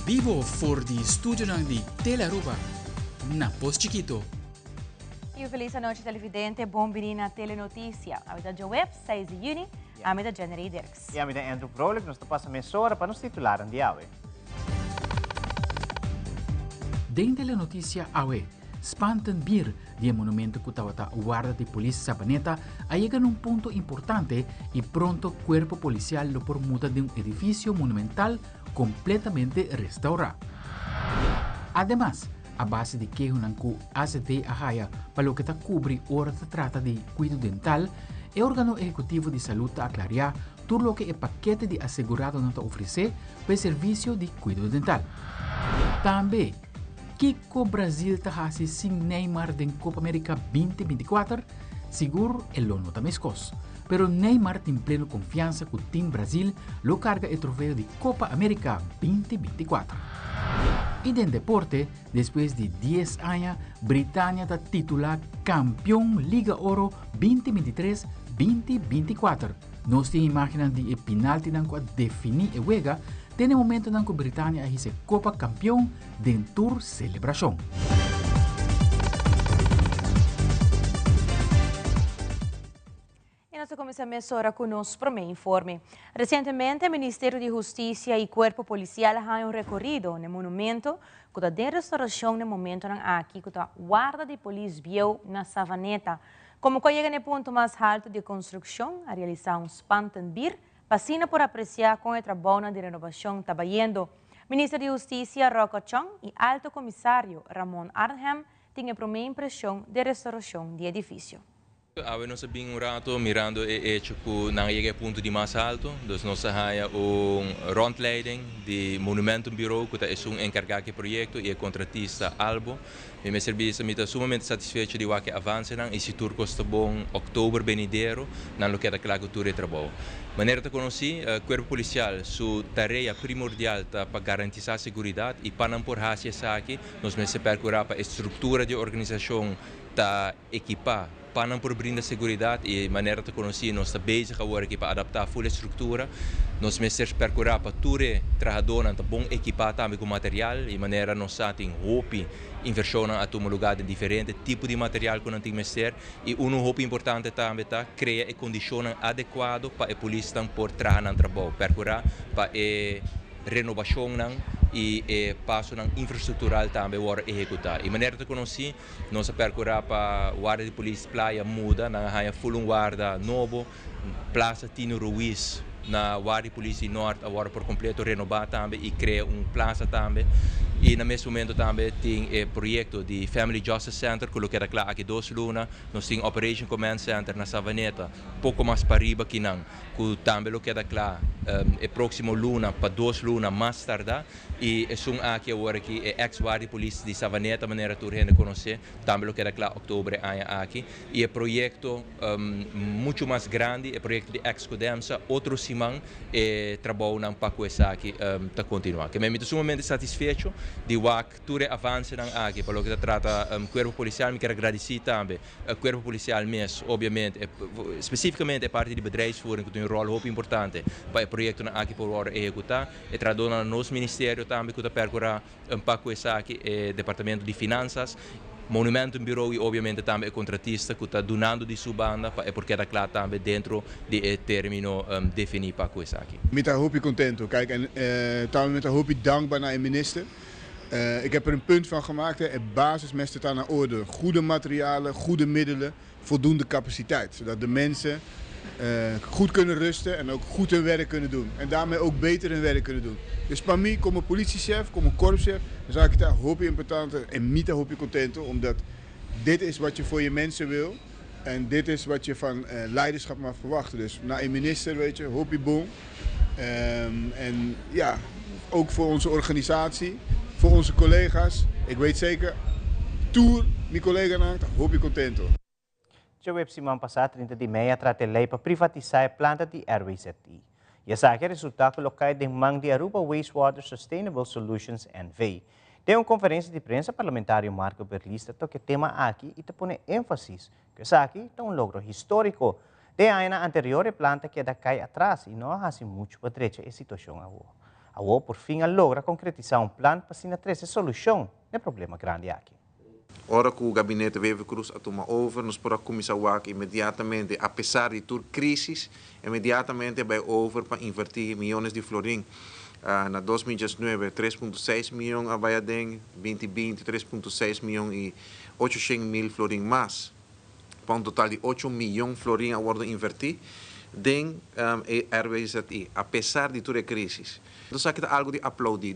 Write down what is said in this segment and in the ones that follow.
vivo voor die studio di Telearuba, na Post Chiquito. E feliz noite, televidente. Bom vir na Telenotícia. A vida de web, 6 de junho, a vida de Janeiro Dirks. E a vida Andrew Vrolijk, nós passamos a hora para nos titular em dia. Den Telenotícia Awe, Spanten Bir, de monumento que estava guarda de polícia Sabaneta, llega num ponto importante e pronto cuerpo policial lo permuta de um edifício monumental completamente restaurado. Además, a base de que o ACT Ahaya para o que cubre hora se trata de cuidado dental, o órgano executivo de saúde aclarar tudo o que é paquete de assegurado não oferecer para o serviço de cuidado dental. Também, Kiko Brasil está sem Neymar da Copa América 2024, seguro ele não está mais cos. Pero Neymar tem plena confiança que o time Brasil lo carga o troféu de Copa América 2024. E em deporte, depois de 10 anos, Britânia está titular campeão Liga Oro 2023-2024. Nós temos imaginando de penalti que definir a wega, tem momento que a Britânia é a Copa Campeão dentro tour celebração. Nós começamos agora com o nosso primeiro informe. Recentemente, o Ministério de Justiça e o Corpo Policial fizeram recorrido no monumento que está de restauração no momento aqui, que está guarda de polícia viu na Savaneta. Como que chega no ponto mais alto de construção, a realizar Spantenbier, passina por apreciar com o trabalho de renovação trabalhando. O Ministro de Justiça, Rocco Chong, e Alto Comissário, Ramon Arnhem, têm a primeira impressão de restauração do edifício. Nós bem um rato mirando o hecho que não chega ao ponto de mais alto, então nós temos rondleiding de Monumento Bureau, que é encarregado do projeto e é contratista Albo. E meu serviço me está sumamente satisfeito de que avança e se turco está bom outubro venidero, na lo que é aquela cultura de trabalho. Maneira de conhecer, o corpo policial, sua tarefa primordial para garantir a segurança e para não por raça aqui, nós me percorrer para a estrutura de organização tá equipar para não por brindar segurança e maneira de conhecer nós está bezig agora aqui para adaptar a full estrutura nós me percorrer para tudo trabalhador tá bom equipar também com material e maneira nós tem roupa inversão a um lugar de diferente tipo de material que não tem mestre e roupa importante também tá criar condições adequadas para a polícia por trabalhar no trabalho percorrer para a renovação e passo infraestrutural também para executar. E maneira de conhecer, nós percorrer para o guarda de polícia Playa muda, na há full guarda novo, Plaza Tino Ruiz, na guarda de polícia norte agora por completo renovar também e criar plaza também. E no mesmo momento também tem o projeto de Family Justice Center, que é claro aqui 2 lunas, nós temos Operation Command Center na Savaneta, pouco mais para riba que não, que também é claro, é próximo luna para 2 lunas mais tarde, e é aqui agora que é ex-guarda de polícia de Savaneta, maneira de gente conhecer, também é claro, outubro aqui, e é projeto muito mais grande, é projeto de ex-Codemsa, outro simão, e trabalho não para começar aqui, para continuar. Que me estou sumamente satisfeito de que tudo avança aqui, para o que se trata do corpo policial, me quero agradecer também o corpo policial mesmo, obviamente, especificamente a parte de bedrijfsvoering, que tem um rol muito importante para o projeto aqui por executar, e traduz no nosso ministério também, que está percorrendo pouco aqui, o Departamento de Finanças, Monumento Bureau e obviamente também o contratista que está donando de sua banda, porque é claro também dentro do término definido para coisa aqui. Ik ben hoop contento. Kijk, en daarom ben ik hoop dankbaar naar de minister. Ik heb er een punt van gemaakt, de basis staat aan orde. Goede materialen, goede middelen, voldoende capaciteit. Zodat de mensen goed kunnen rusten en ook goed hun werk kunnen doen. En daarmee ook beter hun werk kunnen doen. Dus para mim, como politiechef, como korpschef, dan zou ik daar hoop important en niet hoop contento, omdat dit is wat je voor je mensen wil. En dit is wat je van leiderschap mag verwachten. Dus naar een minister, weet je, hoop je bon. En ja, ook voor onze organisatie, voor onze collega's. Ik weet zeker, Tour, mijn collega naakt, hoop je contento. De web semana passada, 30 de maio, trata de lei para privatizar a planta de RWZI. E essa é o resultado colocado em mão de Aruba Wastewater Sustainable Solutions NV. Tem uma conferência de prensa parlamentar Marco Berlista que tema aqui e te põe ênfase que essa aqui é um logro histórico. De ano anterior, a planta que cai atrás e não há assim muito para direita a situação agora. Awo por fin logra concretizar um plano para sina trazer solução no problema grande aqui. Ora que o gabinete Wever Cruz a tomar over, nos para começar imediatamente, apesar de toda crise, imediatamente vai over para invertir milhões de florins. Na 2019, 3,6 milhões a Bayadeng, 2020, 3,6 milhões e 800 mil florins mais. Para um total de 8 milhões de florins a worden invertir, den RWZI, apesar de toda crise. Então, isso é algo de aplaudir.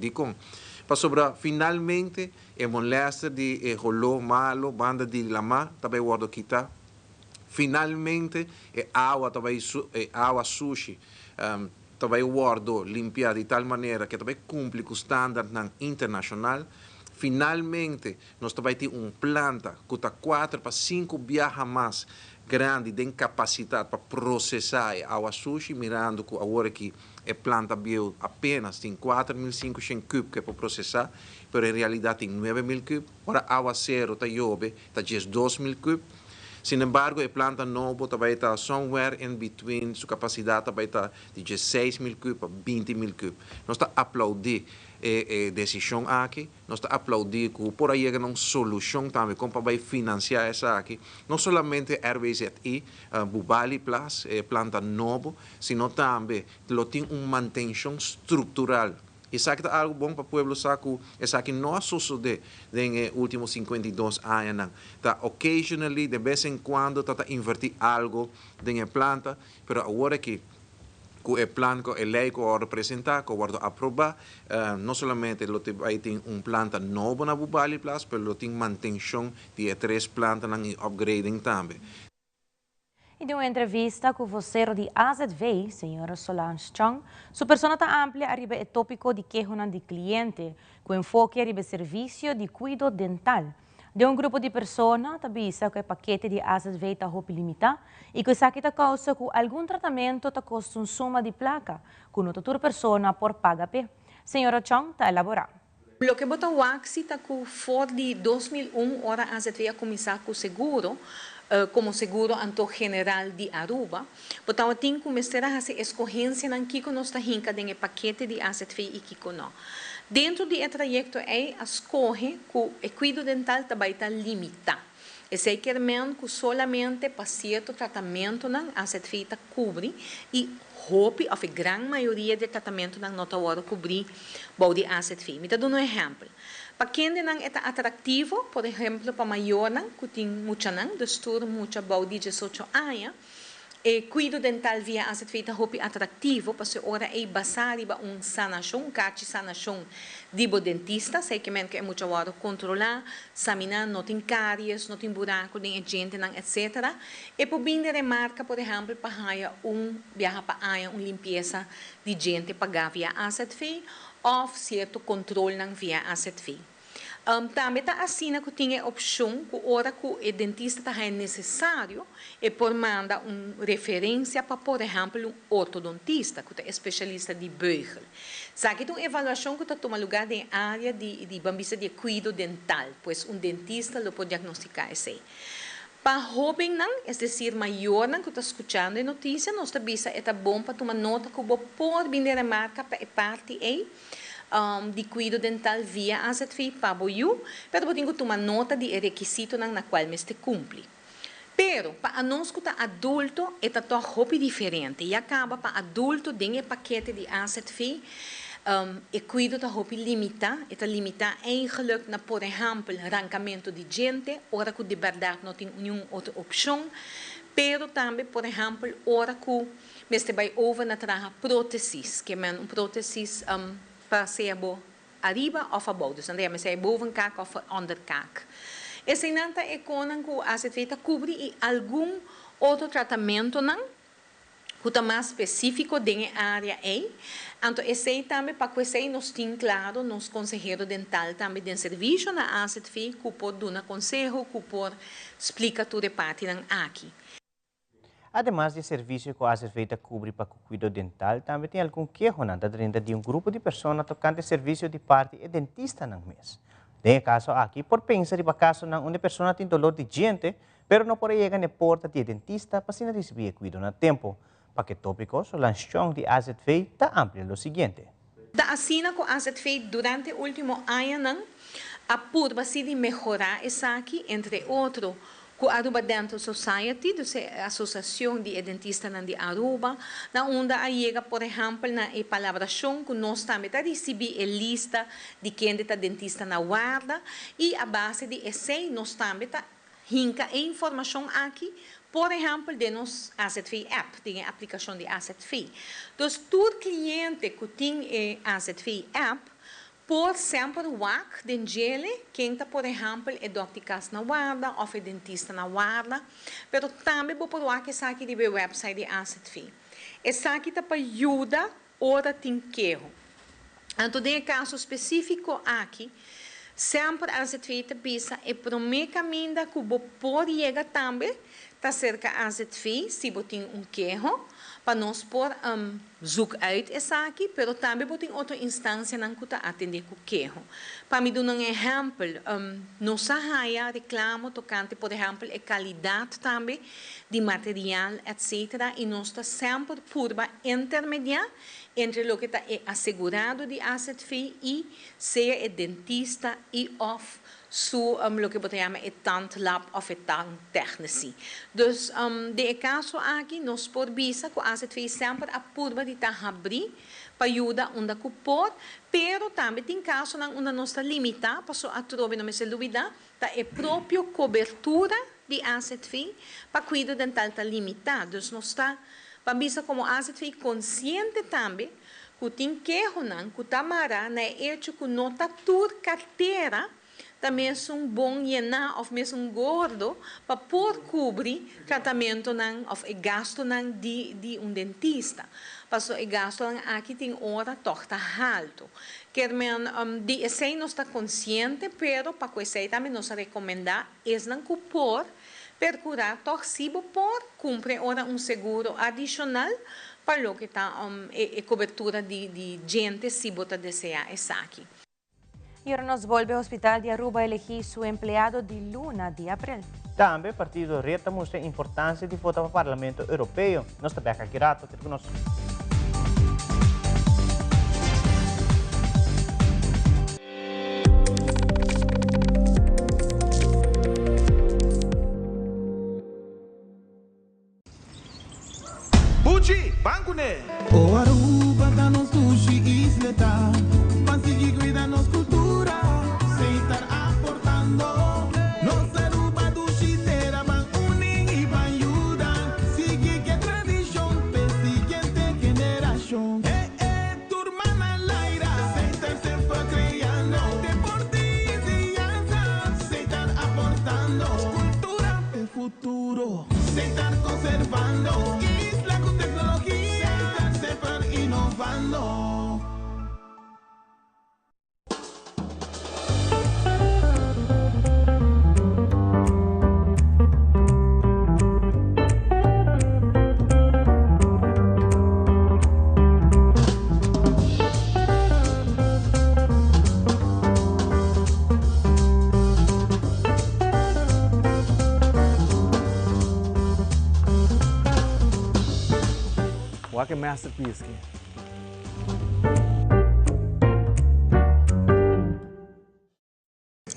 Para sobrar, finalmente, é molesta de rolô malo, banda de lama, também guardo kita. Finalmente, é água, também água sushi, também guardo limpiar de tal maneira que também cumpre com o standard internacional. Finalmente, nós também temos planta que está 4 para 5 vezes mais grande, tem capacidade para processar a água sushi, mirando que agora que a planta bio apenas tem 4.500 cubos que é para processar, mas em realidade tem 9.000 cubos. Ora, a água zero está jovem, está 2.000 cubos. Sin embargo, a planta nova também está somewhere in between, sua capacidade também está de 16.000 cubos a 20.000 cubos. Nós estamos aplaudir a decisão aqui, nós estamos aplaudir que por aí é uma solução também, como para financiar essa aqui. Não somente RWZI, Bubali Plus, planta nova, sino também tem uma manutenção estrutural. Isso aqui é algo bom para o povo, saco. Isso aqui não sucede nos últimos 52 anos. Tá, occasionally, de vez em quando, está invertir algo na planta, mas agora que o plano que a lei que vai representar, que vai aprovar, não somente vai ter planta nova na Bubali Plus, mas tem manutenção de 3 plantas e upgrading também. E de uma entrevista com o vocero de AZV, senhora Solange Chong, sua persona está amplia arriba o tópico de queixa de cliente, com enfoque arriba serviço de cuidado dental. De um grupo de pessoas, também que o paquete de AZV está limitado e que isso aqui causa que algum tratamento está custa uma suma de placa, que outra pessoa por paga. Senhora Chong está elaborando. Lo que bota waxi está com for de 2001 hora AZV a começar com o seguro, como seguro anto general de Aruba, então tem que começar a fazer escorrência na Kiko nos tahinka den paquete de AZV e Kiko não. Dentro do trajeto é a escorre que o cuidado dental também está limitado. Esse quer menos que solamente para certo tratamento na AZV está cobre e hope of a grande maioria de tratamento não nota hora cobrir o de AZV. Me dá um exemplo. Para quem não é atrativo, por exemplo, para maior que tem muita não, distúrbio muita body de 18 anos, e cuidado dental via AZV está atrativo, porque ora é basado em sanação, caixa sanação de dentista, sei que é muito hora controlar, examinar, não tem cáries, não tem buraco, nem gente, etc. E por bem de remarca, por exemplo, para viajar para uma limpeza de gente para via AZV, ou certo controle via AZV. Também está assim que tem a opção que hora que o dentista está necessário e por manda uma referência para, por exemplo, um ortodontista, que é especialista de beugel. Sabe que uma avaliação que está tomando lugar na área de bambisa de cuidado dental, pois um dentista pode diagnosticar isso. Para jovem, é decir, maior que está escutando a notícia, nós também é bom para tomar nota que o por vir a marca para parte de cuidado dental via AZV para o pero eu tenho que tomar nota de requisito na qual me se cumpre. Pero para nós que está adulto é todo diferente e acaba para adulto tem o paquete de AZV e cuidado está limitado, está limitado eigenlijk na por exemplo arrancamento de gente, ora que de verdade não tem nenhuma outra opção, pero também por exemplo ora que me se vai over na traga próteses, que é próteses para ser arriba of abaixo, dus dan hebben zij bovenkaak of onderkaak. Esse nanta é conan que a feita cobre e algum outro tratamento não, que está mais específico da área é. Então esse também para que esse nos tem claro, nos consejero dental também den serviço na AZV, que pode dar um conselho, que pode explicar tudo parte aqui. Además de serviço que a AZV cobre para o cuidado dental, também tem algum queijo dentro de um grupo de pessoas tocante serviço de parte e dentista no mês. Tem caso aqui, por pensar em caso onde a pessoa tem dolor de diente, pero não pode chegar na porta de dentista para se não receber cuidado no tempo. Para que tópico, Solange Chong de AZV está amplia o seguinte. Da assina com a AZV durante o último ano, a purba-se de melhorar essa aqui, entre outros, com a Aruba Dental Society, a Associação de Dentistas de Aruba, na onde chega, por exemplo, na palabração que nós também recebemos a lista de quem é dentista na guarda, e a base de esse nós também rinca a informação aqui, por exemplo, de nos AZV App, tem a aplicação de AZV. Então, todo cliente que tem a AZV App, por sempre wak den jele, quem está, por exemplo, é dópticas na guarda, ou é dentista na guarda, pero também por wak essa aqui de website de AZV. Essa aqui está para ajudar ora tem queiro. Então, tem caso específico aqui, sempre a AZV está pisa e para o meu caminho que você pode chegar também, está cerca a AZV, se você tem queiro, para nós por zoek uit essa aqui, pero também tem outra instância na que atender com o queijo. Para me dar um exemplo, nossa raia reclamo tocante, por exemplo, a qualidade também de material, etc. E nós está sempre curva intermediária entre o que está assegurado de AZV e seja dentista e off su lo que podemos chamar tandlab of tandtechnici. Dus de caso aqui nós por visa que a AZV sempre a curva de abrir para ajudar onde que pode, pero também tem caso onde nós está limitado, para a trobe não me se dúvida, tá a própria cobertura de AZV para cuidado dental está limitado. Dus nós está para visa como a AZV consciente também que tem que que tamara na hecho que não está tur carteira também é bom llenar ou mesmo gordo para por cobrir tratamento ou gasto de dentista. Passo o gasto aqui tem hora torta alto. Quer de esse não está consciente, pero para que esse também nos recomendar é não cupor percurar torcido por cumprir ora seguro adicional para o que está cobertura de gente se bota desejar essa aqui. Y ahora nos vuelve al Hospital de Aruba a elegir su empleado de luna de abril. Também, o partido Reta mostra a importância de votar para o Parlamento Europeu. Nós também aqui rato, ter conosco. Buji, banco né? O Aruba da nos sushi isleta, consegui cuidar nos cultura, sem estar aportando. Nos Aruba do Chitera van uning e van ayudar, sigue que tradição, pe siguiente geração. Turma na laira, sem estar sempre criando, deportes e dança, sem estar aportando. Cultura e futuro, sem estar conservando. Que masterpiece aqui.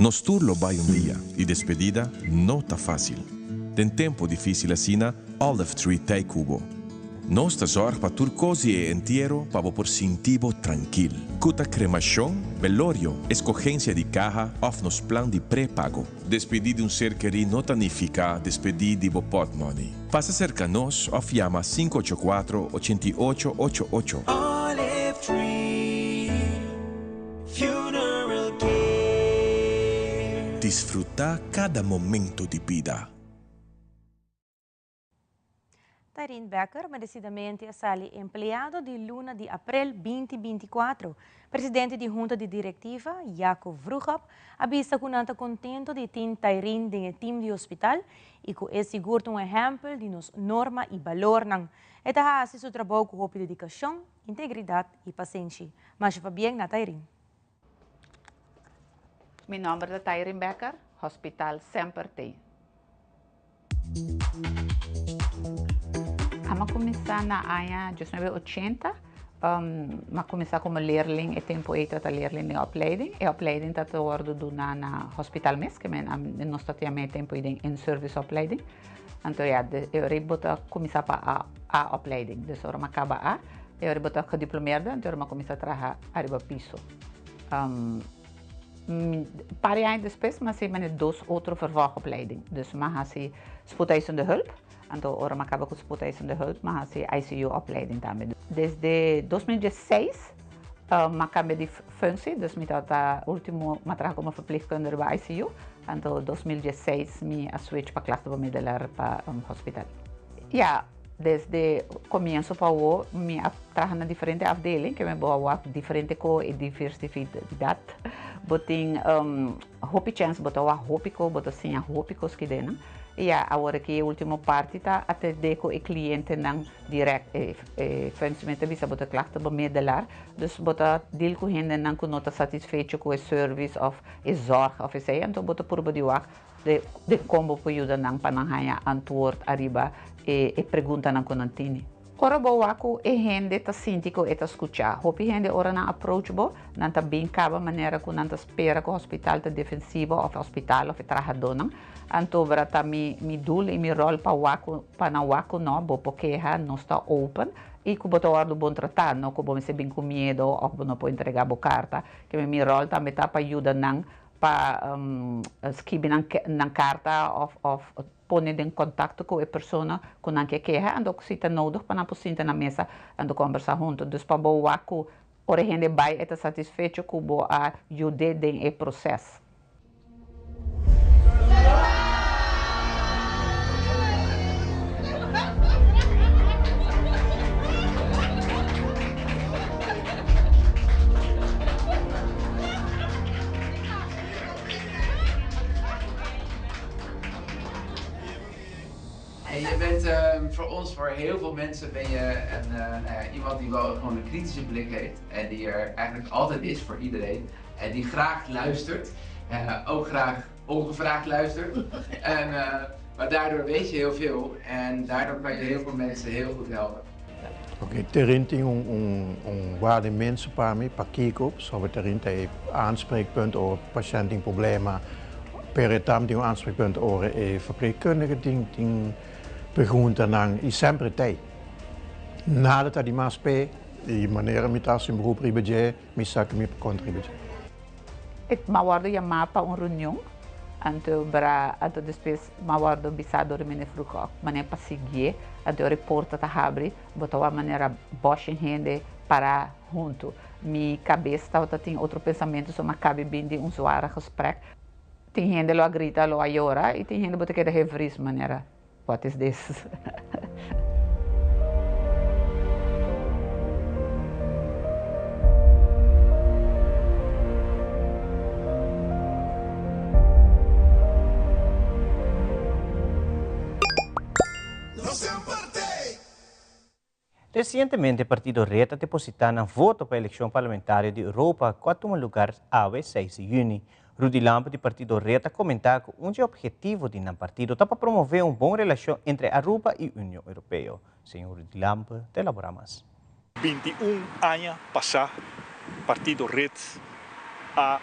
Nos turlo vai dia e despedida não tá fácil. Tem tempo difícil assina Olive Tree Thai Cubo. Nós tá zorg para tur cosi e inteiro para por sentivo tranquilo. Cuta cremação, velorio, escogência de caja of nos plan de pré-pago. Despedir de ser querido não significa despedir de pot money. Passa cerca nos of llama 584-8888. Olive Tree Funeral Care. Disfrutar cada momento de vida. Tyreen Becker, merecidamente sali empleado de luna de abril 2024. Presidente de Junta de Directiva, Jacob Vroegop, avisa que não está contento de ter Tyreen no time de hospital e que é seguro exemplo de nos norma e valor. Eta assim seu trabalho com dedicação, integridade e paciência. Mas vai bem na Tyreen. Meu nome é Tyreen Becker, Hospital sempre tem. Vamos começar na área de 1980 maar começar como leerling, het tempo é a leerling de opleiding. A opleiding dat wordt doen na hospital mes, que nós temos tempo in service opleiding. Então, ja, eu rebota começar para a opleiding. Dus, ora acaba a, eu rebota gediplomeerde, então eu começar a trabalhar arriba piso. Paar jaar depois, mas ik ben dus outro vervolgopleiding. Dus, maar ze spoedeisende hulp. Então, ora acaba com spoedeisende hulp, mas ze ICU-opleiding também. Desde 2016, acabei de functie, dus met dat último matrago como verpleegkundige bij ICU. Então, 2016, me switch para klachtenbemiddelaar para hospital. Ja, desde começo para o, me trabalho na diferente afdeling, que me boa diferente co e diversidade. Botin hopi chance, botou a hopico, botou sim a hopicos que dena. E agora que a última parte tá até deco e cliente não direct funcionamento visa botar klachtenbemiddelaar. Dus botar deal com gente não com nota satisfeito com o service of e zorg of isso. Então botar por bodiwak de combo para ajudar não para não ganhar antwoord arriba e pergunta não com antini. Ora boaku e gente tá síntico e tá escuchar. Hopi gente ora não approachable, não tá bem caba maneira que não tá espera que o hospital tá defensivo ou hospital ou trabalhador não. Então brata mi dul e mi rol para não waku não, bo porque não está open e que botar ordem bom tratar, não que bom se bem com medo ou não pode entregar a carta, que mi rol também tá para ajudar não para escrever na carta ou pôr em contato com a pessoa com a queixa, ando que se está nodig para não sentar na mesa, ando conversar junto. Dus para boa que a gente vai estar satisfeito com boa ajuda em processo. Je bent voor ons, voor heel veel mensen, ben je iemand die wel gewoon een kritische blik heeft en die er eigenlijk altijd is voor iedereen en die graag luistert, ook graag ongevraagd luistert, maar daardoor weet je heel veel en daardoor kan je heel veel mensen heel goed helpen. Oké, terin waar de mensen para kijken op, zo we terin een aanspreekpunt over patiëntenproblemen, per etam die aanspreekpunt over verpleegkundigen die begroenten dan is sempre tijd. Nadat die maar spee, die manier met als een beroep ribetje, misak met contributie. Het maar worden je mapa een reunião, anto depois maar worden bisado de meneer vroeg ook, meneer passegie, anto reporta ta abri, botou a maneira bocha gente para junto. Mi cabeça tá tem outro pensamento, só mas cabe bem de usuário gesprek. Tem gente lo grita, lo llora, e tem gente que quer refris maneira. What is this? Recientemente, o Partido Reta depositado um voto para a eleição parlamentar de Europa, que toma lugar a 6 de junho. Rudy Lampe, do Partido Reta, comentar que um objetivo do partido está para promover uma boa relação entre Aruba e a União Europeia. Senhor Rudy Lampe, elabora mais. 21 anos passar, Partido Reta a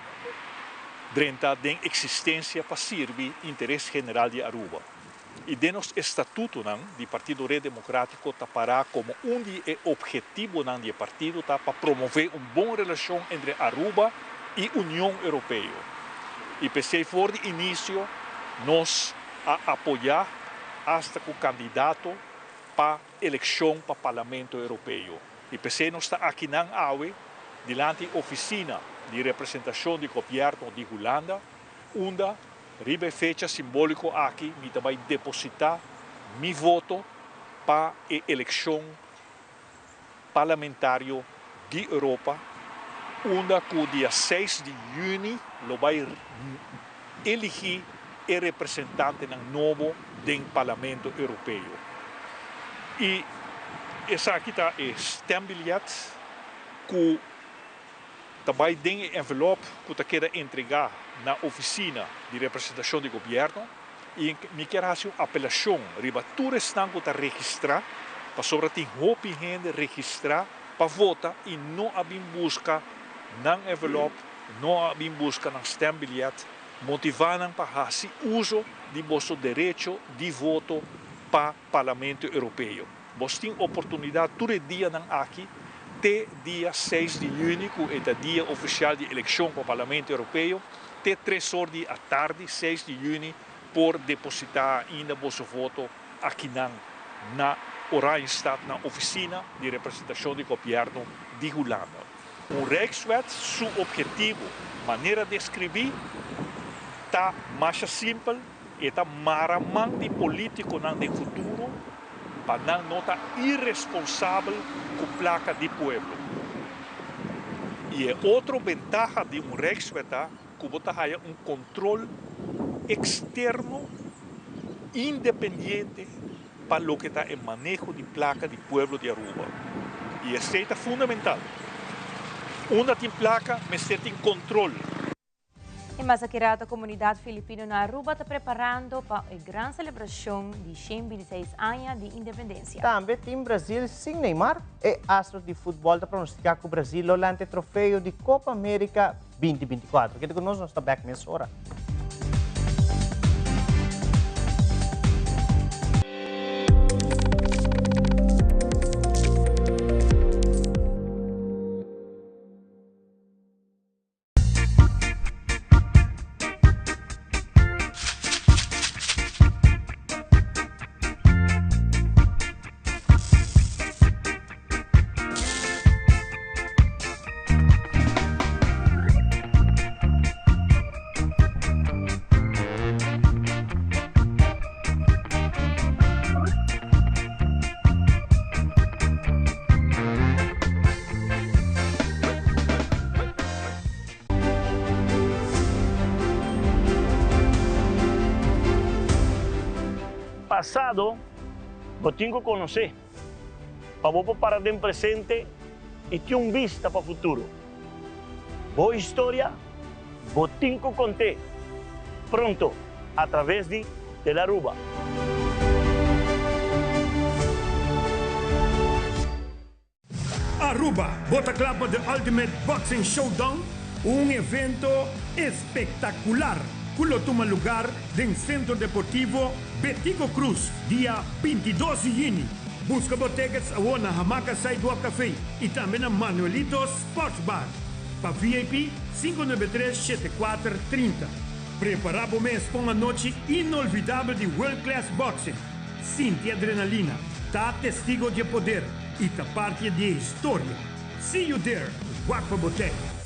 drenta de existência para servir interesse geral de Aruba. E de nosso estatuto do Partido Rede Democrático está para como objetivo do partido tá para promover uma boa relação entre Aruba e União Europeia. E pensei for de início nós a apoiar hasta com o candidato para eleição para o Parlamento Europeu. E pensei nós está aqui na AUE, diante da oficina de representação do governo de Holanda, onde ribe fecha simbólico aqui, me também depositar meu voto para a eleição parlamentária de Europa, onde com o dia 6 de junho vai eleger o representante novo do Parlamento Europeu. E essa aqui está o stembiljet que também tem envelope que quer entregar na oficina de representação do governo e me quer fazer uma apelação riba todos estão que registrar para sobre tem hope gente registrar vota e não abim busca ng envelope, não abim busca ng stembiljet, motivando para fazer uso de vosso direito de voto para o Parlamento Europeu. Você tem oportunidade todo dia aqui, até dia 6 de junho, que é o dia oficial de eleição para o Parlamento Europeu, até 3 horas da tarde, 6 de junho, por depositar ainda vosso voto aqui na Oranjestad, na oficina de representação de governo de Holanda. O Rijkswet, seu objetivo, maneira de escrever, está mais simples e está maramang de político no futuro para não estar irresponsável com a placa de pueblo. E é outra vantagem de um Rijkswet que você tem controle externo, independente, para o que está em manejo de placa de pueblo de Aruba. E isso é fundamental. Uma tem placa, mas tem controle. E mas aqui a comunidade filipina na Aruba está preparando para a grande celebração de 126 anos de independência. Também tem Brasil sem Neymar e astros de futebol está pronosticado que o Brasil levante o troféu de Copa América 2024. Que conosco está back nessa hora. Passado, eu tenho que conhecer, para vou parar de presente e ter vista para o futuro. Boa história, eu tenho que contar, pronto, através de Aruba. Aruba, bota clapa de Ultimate Boxing Showdown, evento espetacular. Culo toma lugar en Centro Deportivo Betico Cruz, dia 22 de junho. Busca botegas na Hamaca Sidewalk Café e também na Manuelito Sports Bar. Para VIP, 593-7430. Preparado mês para uma noite inolvidável de World Class Boxing. Sinta adrenalina, tá testigo de poder e tá parte de história. See you there, Guapa Boteca.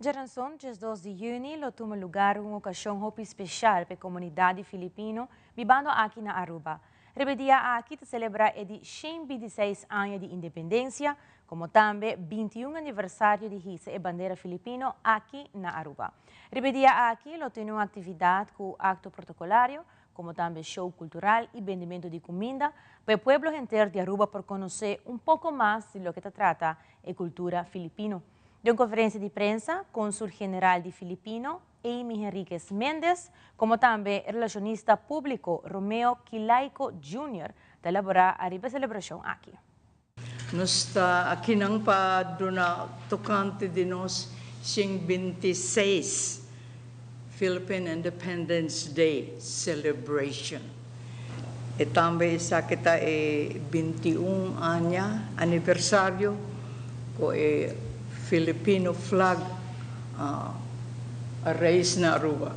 Geranson, dia 2 de junho, lo toma lugar uma ocasião especial para a comunidade filipina vivendo aqui na Aruba. Rebedia aqui te celebra de 126 anos de independência, como também 21 aniversário de hissa e bandeira filipino aqui na Aruba. Rebedia aqui lo tem uma atividade com acto protocolario, como também show cultural e vendimento de comida para o pueblo inteiro de Aruba por conhecer pouco mais de lo que trata a cultura filipino. De uma conferência de prensa, Cônsul General de Filipino, Amy Henriquez Mendes, como também relacionista público Romeo Quilaico Jr., de elaborar a celebração aqui. Nós está aqui nang pa na tocante de nós 26 Philippine Independence Day celebration. E também sa kita 21 anya aniversário ko Filipino flag raised na Aruba.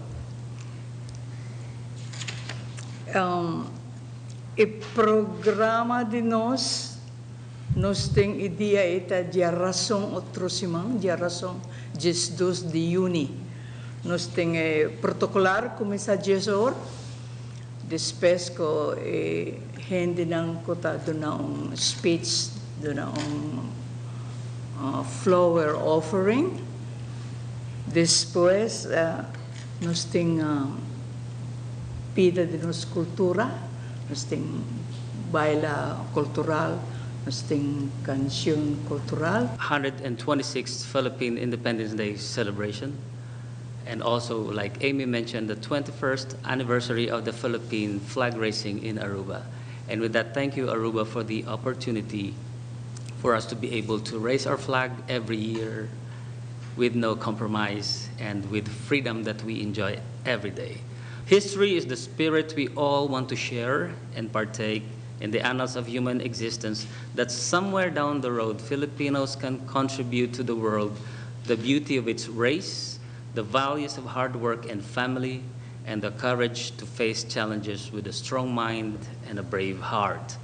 E programa de nós tem ideia ita dia razão outro simang, dia razão 12 de junho. Nós tem protocolar começa 10 horas. Depois ko hindi nang kota do na speech do na flower offering. Después, nos tem pida de nos cultura, nos tem baila cultural, nos tem canción cultural. 126th Philippine Independence Day celebration, and also, like Amy mentioned, the 21st anniversary of the Philippine flag raising in Aruba. And with that, thank you, Aruba, for the opportunity for us to be able to raise our flag every year with no compromise and with freedom that we enjoy every day. History is the spirit we all want to share and partake in the annals of human existence, that somewhere down the road, Filipinos can contribute to the world the beauty of its race, the values of hard work and family, and the courage to face challenges with a strong mind and a brave heart.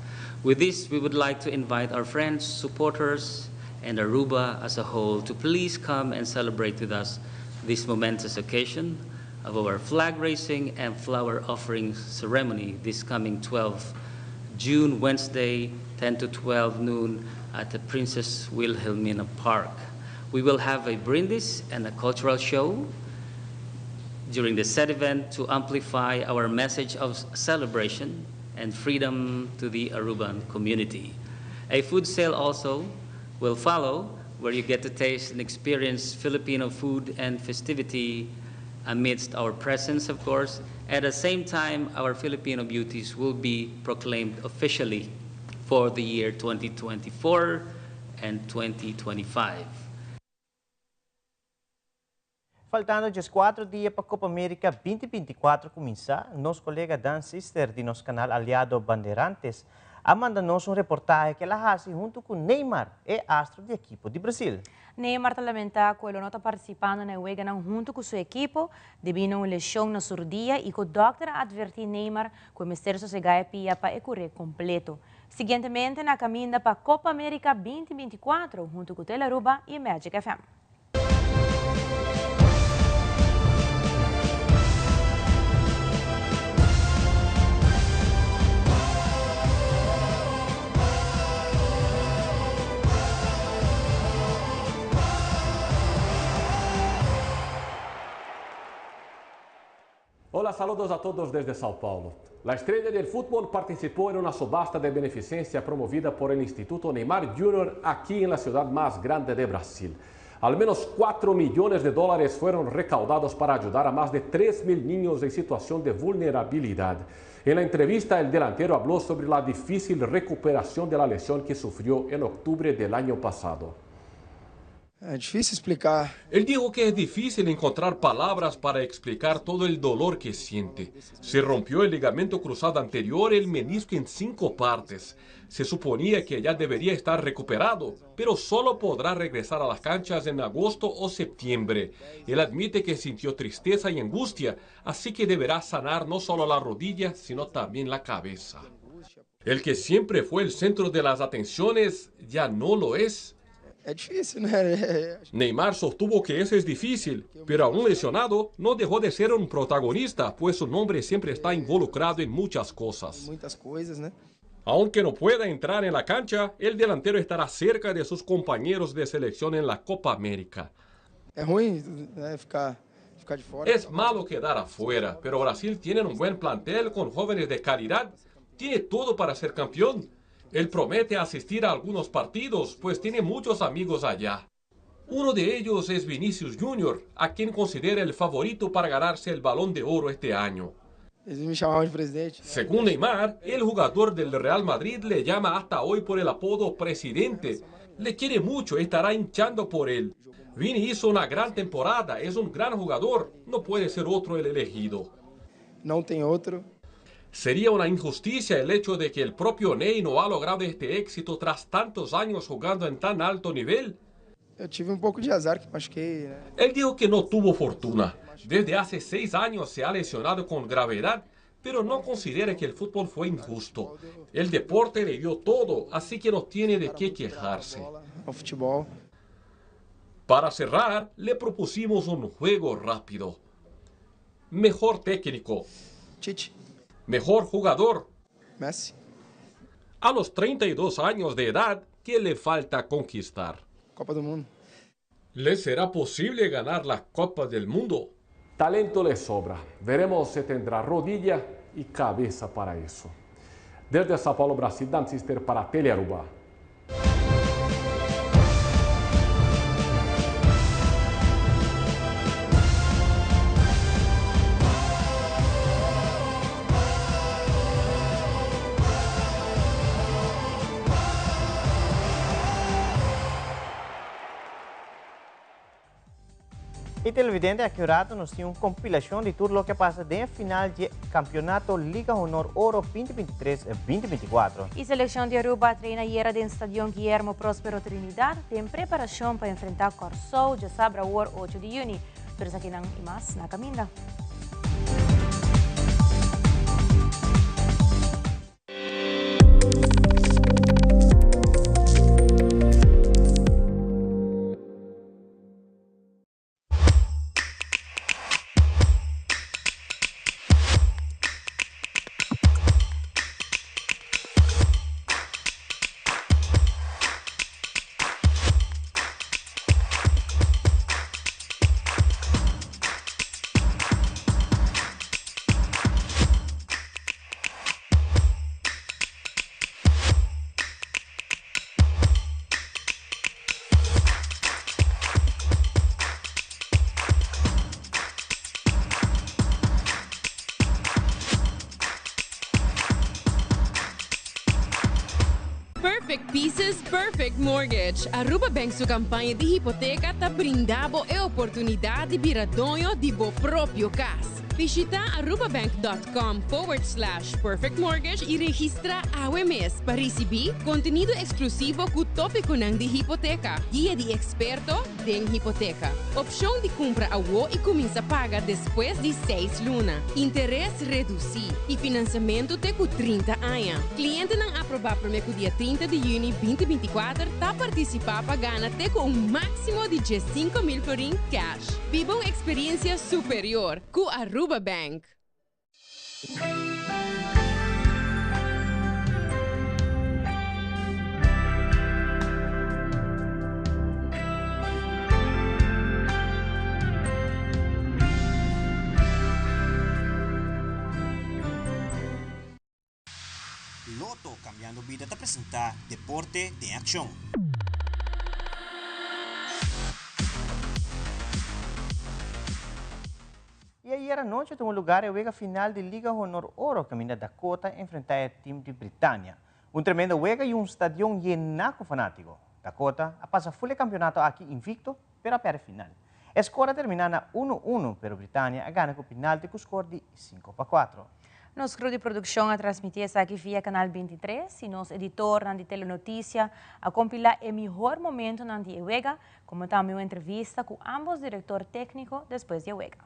With this, we would like to invite our friends, supporters, and Aruba as a whole to please come and celebrate with us this momentous occasion of our flag raising and flower offering ceremony this coming 12 June, Wednesday, 10 to 12 noon at the Princess Wilhelmina Park. We will have a brindis and a cultural show during the said event to amplify our message of celebration and freedom to the Aruban community. A food sale also will follow, where you get to taste and experience Filipino food and festivity amidst our presence, of course. At the same time, our Filipino beauties will be proclaimed officially for the year 2024 and 2025. Faltando 4 dias para a Copa América 2024 começar, nosso colega Dan Sister de nosso canal aliado Bandeirantes manda-nos reportaje que ela faz junto com Neymar, astro de equipo de Brasil. Neymar lamenta que ele não está participando na Uega junto com sua equipo devido a uma lesão na surdia e que o doctor advertiu Neymar que o mistério se pia para correr completo. Seguintemente, na caminha para a Copa América 2024 junto com Telearuba e Magic FM. Hola, saludos a todos desde Sao Paulo. La estrella del fútbol participó en una subasta de beneficencia promovida por el Instituto Neymar Jr. aquí en la ciudad más grande de Brasil. Al menos $4 millones fueron recaudados para ayudar a más de 3.000 niños en situación de vulnerabilidad. En la entrevista, el delantero habló sobre la difícil recuperación de la lesión que sufrió en octubre del año pasado. É difícil explicar. Él dijo que es difícil encontrar palabras para explicar todo el dolor que siente. Se rompió el ligamento cruzado anterior y el menisco en 5 partes. Se suponía que ya debería estar recuperado, pero solo podrá regresar a las canchas en agosto o septiembre. Él admite que sintió tristeza y angustia, así que deberá sanar no solo la rodilla, sino también la cabeza. El que siempre fue el centro de las atenciones ya no lo es. É difícil, né? Neymar sostuvo que eso es difícil, pero aún lesionado no dejó de ser un protagonista, pues su nombre siempre está involucrado en muchas cosas. Muitas coisas, né? Aunque no pueda entrar en la cancha, el delantero estará cerca de sus compañeros de selección en la Copa América. É ruim, né, ficar de fora. Es malo quedar afuera, pero Brasil tiene un buen plantel con jóvenes de calidad. Tiene todo para ser campeón. Él promete asistir a algunos partidos, pues tiene muchos amigos allá. Uno de ellos es Vinicius Jr., a quien considera el favorito para ganarse el Balón de Oro este año. Eles me chamavam de presidente. Según Neymar, el jugador del Real Madrid le llama hasta hoy por el apodo presidente. Le quiere mucho, estará hinchando por él. Vini hizo una gran temporada, es un gran jugador, no puede ser otro el elegido. Não tem outro. Sería una injusticia el hecho de que el propio Ney no ha logrado este éxito tras tantos años jugando en tan alto nivel. Eu tive pouco de azar que machuquei, né? Él dijo que no tuvo fortuna. Desde hace 6 años se ha lesionado con gravedad, pero no considera que el fútbol fue injusto. El deporte le dio todo, así que no tiene de qué quejarse. O futebol. Para cerrar, le propusimos un juego rápido. Mejor técnico. Tite. Mejor jugador. Messi. A los 32 años de edad, ¿qué le falta conquistar? Copa do Mundo. ¿Le será posible ganar la Copa del Mundo? Talento le sobra. Veremos si tendrá rodilla y cabeza para eso. Desde Sao Paulo, Brasil, Dan Sister para Telearuba. E televidente aqui rato nos tem uma compilação de tudo o que passa dentro final do campeonato Liga Honor Ouro 2023-2024. E seleção de Aruba treina hiera dentro Stadion Guillermo Próspero Trinidad tem preparação para enfrentar Corsou de Sabra War 8 de junho. Terus aqui nang imas na Caminda. Perfect Pieces, Perfect Mortgage. Aruba Bank sua campanha de hipoteca está brindando a oportunidade de virar dono de seu próprio casa. Visita arubabank.com/perfect mortgage e registra AWMS para receber conteúdo exclusivo com tópico de hipoteca, guia de experto de hipoteca, opção de compra a WO e começa a pagar depois de 6 lunas, interesse reduzido e financiamento até com 30 anos. Cliente não aprovar para o dia 30 de junho 2024 está participar pagando até com máximo de 15.000 florins cash. Viva uma experiência superior com Aruba Bank. Loto Cambiando Vida te presenta Deporte de Acción. E aí era noite de um lugar e a final de Liga Honor Ouro caminha Dakota enfrentar o time de Britânia. Tremendo wega e stadion llenaco fanático. Dakota a passa full campeonato aqui invicto per a final. A score termina na 1-1 pero Britânia a ganha com penalti com score de 5-4. Nos crew de produção a transmitir aqui via Canal 23 e nos editor de Telenotícia a compilar o melhor momento na de Ewega, como também uma entrevista com ambos diretor técnico depois de Ewega.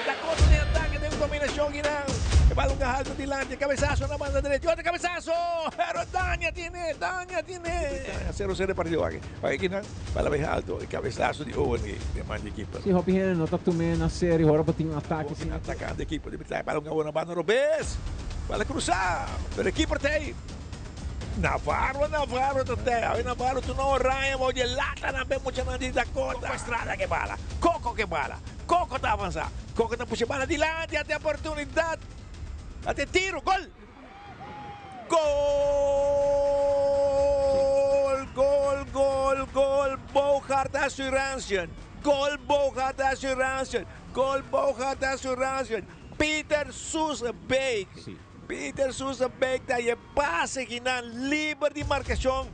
Dakota de ataque, tem combinação aqui não. O balão alto delante, cabeçazo na banda direita, outro cabeçazo, pero Dania tiene. 0-0 partido aqui. Aqui não, balão alto, cabeçazo de Owen de man de equipe. Si Hopi Helen notak tumen na série, hora bating ataque. Atacando a equipe de Britânia, balão na banda Robes. Bala cruzar, pero equipe tem. Navarro até. Navarro tu não Ryan, mau lata na bem muito na de Dakota. Estrada que bala. Coco tá avançar. Coco tá puxa bala dilante, até oportunidade. Até tiro, gol. Gol. Bouchard Assurance. Peter Soesbeek. Peter Soesbeek está aí passe que na livre de marcação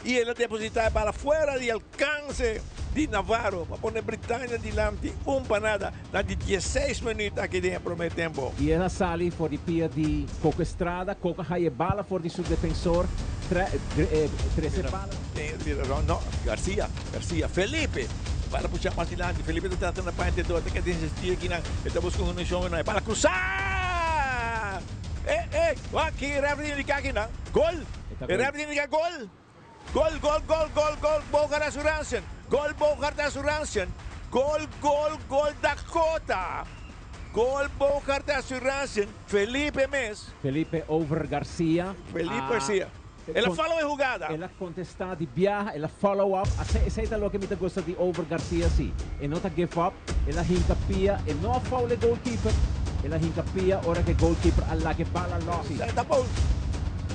e ele deposita a bola fora de alcance de Navarro para pôr a Britânia delante para nada durante 16 minutos aqui dentro para o meio tempo. E ela sale for de pia de Coco Estrada, Coco hai bala for de seu defensor, 13 balas. No, Garcia, Felipe. Para puxar mais adiante, Felipe está tratando a parte toda, tem que desistir aqui, está buscando um chão, para cruzar! Aqui, referee indica aqui, não? Gol! Referee indica gol! Gol, Bouchard Assurance! Gol, Dakota! Gol, Bouchard Assurance! Felipe Mes! Felipe over Garcia. Garcia. Ela falou em jogada. Ela contesta de viaja, ela follow up. Aceita lo que me gosta de over Garcia, sim. E não tá give up, ela hincapia, e não foul goalkeeper. Ela hincapia, ora que goalkeeper alla que bala loss. Tá bom.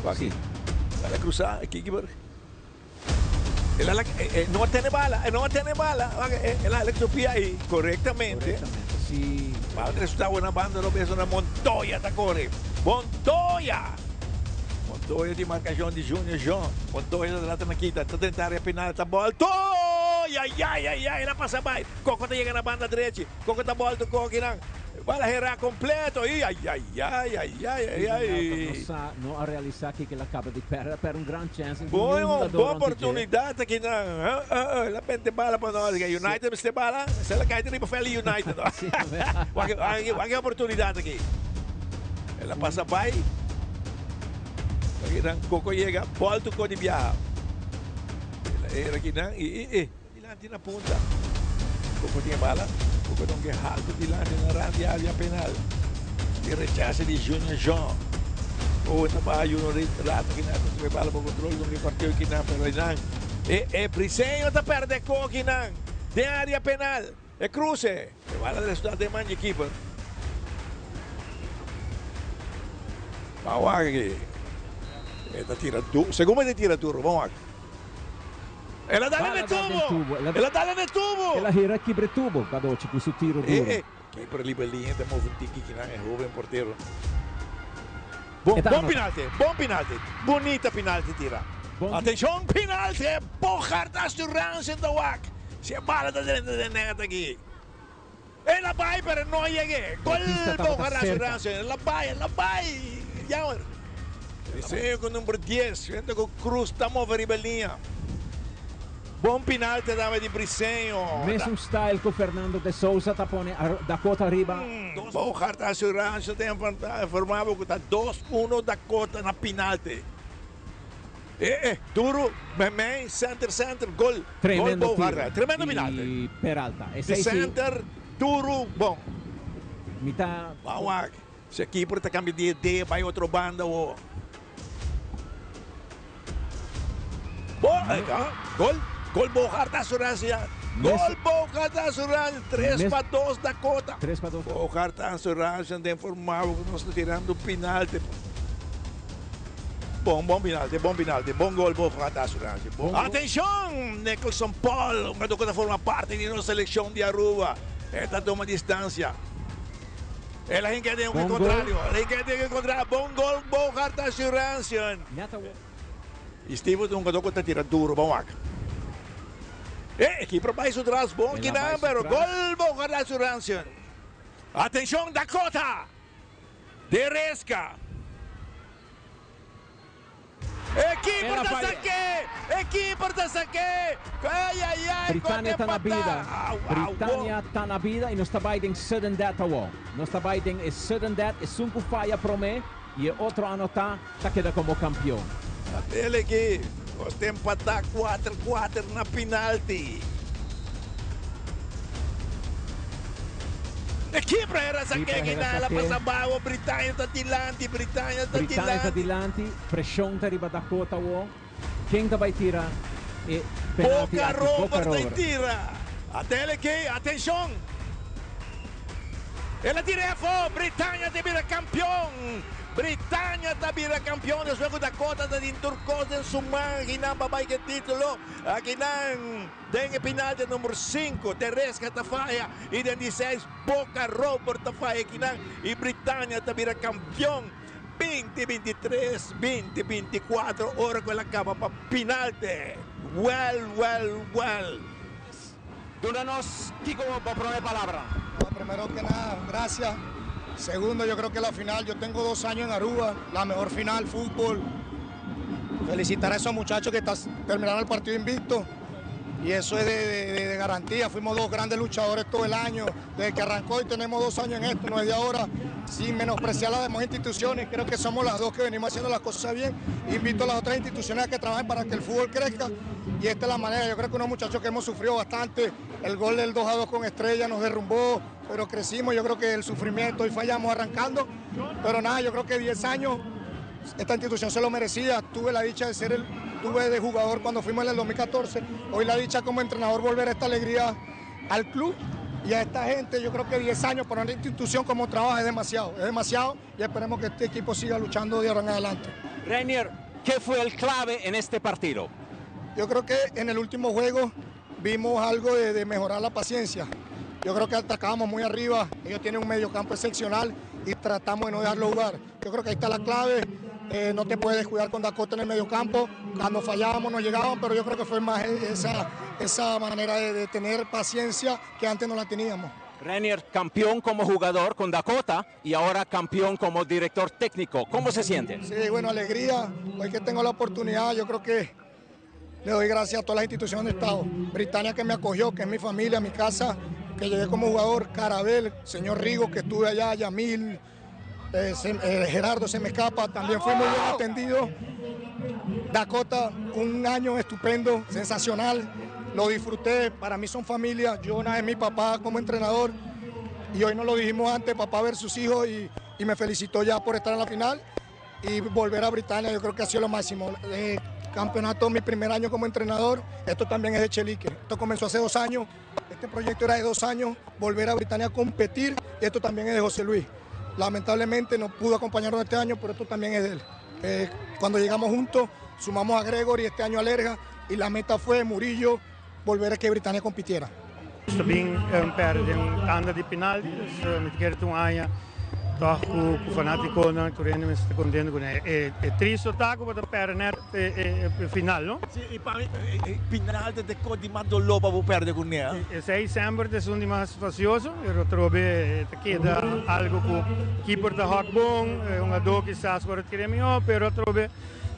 Aqui. Para cruzar, aqui, ela não tem bala, ela electropia aí, corretamente. Sim. Para o resultado na banda, não vejo na Montoya, tá corre. Montoya Montoya de marcação de Júnior João. Montoya lá na quinta. Está tentando área penal. Está bola. Ai. Lá passa mais. Coco está chegando na banda direita. Coco está bola do Coco. Bala Herrera completo. Ai. Non ha realizzato che l'acaba di perdere per un gran chance. Boa oportunidade aqui na. La pente bala para nós. United mesti bala. Se la cai de para Feli United. Olha a oportunidade aqui. Ela passa by. Aqui na Coco chega. Bola do Code Biá. Ela era aqui na. Dilante na punta. Coco tinha bala. Coco não quer alto dilante na grande área penal. E rechaça de Júnior João. Na baio no rato aqui na. May bala para controle. Não repartiu aqui na. Pero não. Briseño está perde Coco aqui na. De área penal. Cruze. Bala de resultado de Manji Keeper. Vamos aqui. Ela tira duro. Segundo ele tira duro. Vamos aqui. Ela dá nel tubo. Ela dá nel tubo. Ela gira aqui para tubo. Cadoci com seu tiro duro. Keeper libellinha. Temos um tiki que não é jovem porteiro. Bom penalti. Bonita penalti tira. Atenção, penalti. Bogartas do Rans in the wak. Se bala da dentro da net aqui. Ela vai, pero não cheguei. Gol Bogartas do Rans. Ela vai. Jammer. Briseño com número 10. Vendo com Cruz, estamos a ribelinha. Bom penalti dava de Briseño. Mesmo style com Fernando de Souza, tapone Dakota arriba. Bogartas Assurância tem informado que está 2-1 Dakota na penalti. Duro, Memé, center, gol. Tremendo Bogartas. Tremendo penalti. E Peralta. De center, duro, bom. Mitad. Vamos. Se a keeper está cambiando de ideia, vai outra banda. Gol Bogartas Assurância. Gol Bogartas Assurância. 3-2 Dakota. 3-2. Bogartas Assurância tem informado que nós estamos tirando o penalti. Bom penalti. Bom gol Bogartas Assurância. Atenção, Nicholson Paul. Um jogador que forma parte de nossa seleção de Aruba. Esta toma distância. Ela quer ter um contrário. Bom gol Bogartas Assurância. Steve tem um jogador que está tirando duro. Vamos lá. Aqui para baixo atrás, bom que não, pero gol Bogartas Assurância. Atenção, Dakota. Deresca. Equipe da saque. Ai. Britânia está na vida. Britânia está na vida e não está baidem sudden death award. Não está baidem sudden death e sunco faia para mim e outro ano está queda como campeão. Ele aqui, nós temos para estar 4-4 na penalti. Equipe era essa que ela passa baixo, Britânia está dilante, pressão está arriba da Dakota. Quem vai tirar? Boca Rover tira. Até ele aqui, atenção. Ela tira fora, Britânia te vira campeão. Britânia está vira campeão, luego Dakota está em turcos em sumang, hinang babay que título, aqui não tem penalti número 5, Teresca Tafaya, e 16, Boca Rover Tafaya, aqui não, e Britânia está vira campeão, 2023, 2024, ora que ela acaba para penalti, well. Dúranos, Kiko, por poner palabra. Primero que nada, gracias. Segundo, yo creo que la final, yo tengo 2 años en Aruba, la mejor final, fútbol. Felicitar a esos muchachos que terminaron el partido invicto. Y eso es de garantía. Fuimos 2 grandes luchadores todo el año, desde que arrancó y tenemos 2 años en esto, no es de ahora. Sin menospreciar las demás instituciones, creo que somos las 2 que venimos haciendo las cosas bien. Invito a las otras instituciones a que trabajen para que el fútbol crezca. Y esta es la manera, yo creo que unos muchachos que hemos sufrido bastante, el gol del 2-2 con Estrella nos derrumbó, pero crecimos, yo creo que el sufrimiento y fallamos arrancando, pero nada, yo creo que 10 años esta institución se lo merecía. Tuve la dicha de tuve de jugador cuando fuimos en el 2014, hoy la dicha como entrenador volver esta alegría al club y a esta gente. Yo creo que 10 años para una institución como trabaja es demasiado y esperemos que este equipo siga luchando de ahora en adelante. Reinier, ¿qué fue el clave en este partido? Yo creo que en el último juego vimos algo de mejorar la paciencia. Yo creo que atacábamos muy arriba, ellos tienen un mediocampo excepcional y tratamos de no dejarlo jugar. Yo creo que ahí está la clave no te puedes descuidar con Dakota en el mediocampo. Cuando fallábamos nos llegaban, pero yo creo que fue más esa manera de tener paciencia que antes no la teníamos. Renier, campeón como jugador con Dakota y ahora campeón como director técnico. ¿Cómo se siente? Sí, bueno, alegría. Hoy que tengo la oportunidad, yo creo que le doy gracias a todas las instituciones de Estado. Britannia que me acogió, que es mi familia, mi casa, que llegué como jugador, Carabel, señor Rigo, que estuve allá, Yamil, Gerardo se me escapa, también fue muy bien atendido. Dakota, un año estupendo, sensacional, lo disfruté, para mí son familia, Jonah es mi papá como entrenador y hoy nos lo dijimos antes, papá ver sus hijos y me felicitó ya por estar en la final y volver a Britannia, yo creo que ha sido lo máximo. Campeonato, mi primer año como entrenador, esto también es de Chelique, esto comenzó hace 2 años, este proyecto era de 2 años, volver a Britannia a competir y esto también es de José Luis. Lamentablemente no pudo acompañarnos este año, pero esto también es de él. Cuando llegamos juntos, sumamos a Gregory, este año a Lerga, y la meta fue Murillo, volver a que Britannia compitiera. Também perde tanda de penalti, met keer toen aan toch o fanático não correndo me está contendo com é triste taco para perder net final, não? Sim, e para mim final de codi mando lopa vou perder com ele. Sei sempre é um mais fastidioso, eu trobe te queda algo com keeper da hak bom, uma dor que está agora queremos, pero trobe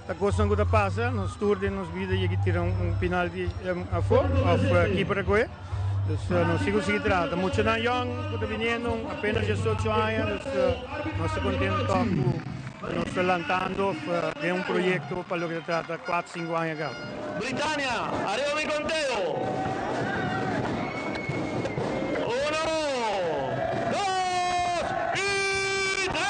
a coisa não passa, nos tour de nos vida e que tirar penalti a fora, of keeper agora. Dus nos sigo trata. Mucho na young, está viniendo, apenas 18 años, nos está contento, nos está lanzando de un proyecto para lo que trata 4-5 años acá. Britannia, arriba mi conteo. 1, 2 y 3.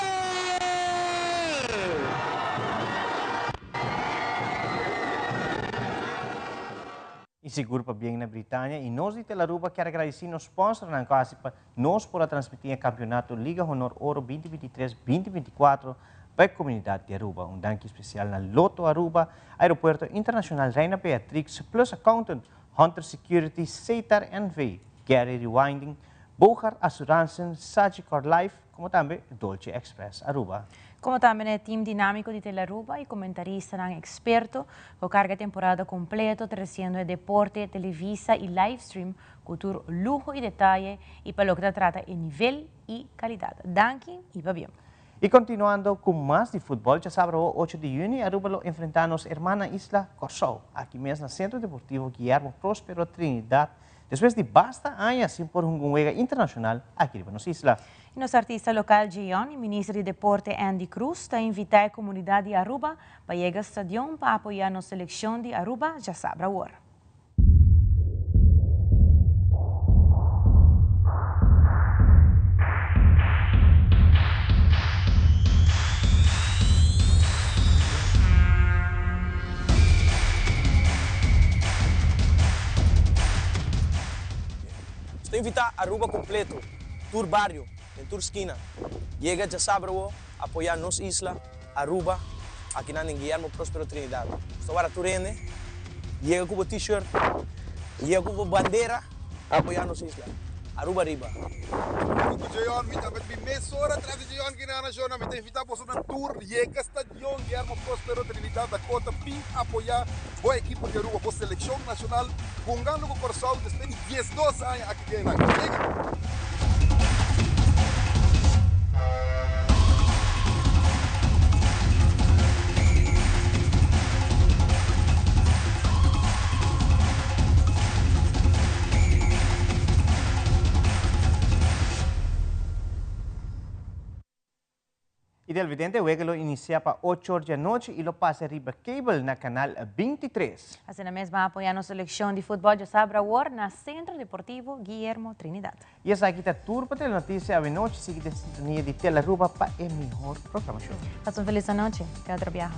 E seguro para bem na Britannia e nós de Telaruba quero agradecer nos sponsors na casa para nós por transmitir o campeonato Liga Honor Ouro 2023-2024 para a comunidade de Aruba. Dank especial na Loto Aruba, Aeroporto Internacional Reina Beatrix, plus Accountant, Hunter Security, Seitar NV, Gary Rewinding, Bogar Assuransen, Sagicor Life, como também Dolce Express Aruba. Como também é time dinâmico de Telaruba e comentarista não experto, com carga temporada completo, trazendo deporte, televisa e live stream, cultura, luxo e detalhe, e para o que trata em nível e qualidade. Danke e va bien. E continuando com mais de futebol, já sabe, o 8 de junho, Aruba lo enfrentamos Hermana Isla Corsol, aqui mesmo no Centro Deportivo Guillermo Próspero Trinidad, depois de basta anos sem por um juego internacional aqui na nossa isla. E nosso artista local, Gion, e ministro de Deporte, Andy Cruz, está invitando a comunidade de Aruba para chegar ao estádio para apoiar a seleção de Aruba, já sabe agora. Estou invitar Aruba completo, tour barrio, en tour esquina. Llega ya sabe apoyar nos isla, Aruba, aquí en Guillermo Próspero Trinidad. Esto para Turene, llega con t-shirt, llega con bandera, apoyar nos isla. Aruba arriba. Johan, met meest horen trafici Johan Kinana Jona, met invitamos una tour, llega Estadio Guillermo Próspero Trinidad, Dakota, pin apoyar o equipo de Aruba, por selección nacional, jugando con Corsol desde 12 años aquí en Llega. E del vidente juego lo inicia para 8 horas da noite e lo passa riba cable na canal 23. Assim na mesma apoiando a seleção de futebol de Sabra War na Centro Deportivo Guillermo Trinidad. E essa aqui está tudo para a notícia à noite, seguida em sintonia de Telaruba para a melhor programação. Faça uma feliz noite, que outra viagem.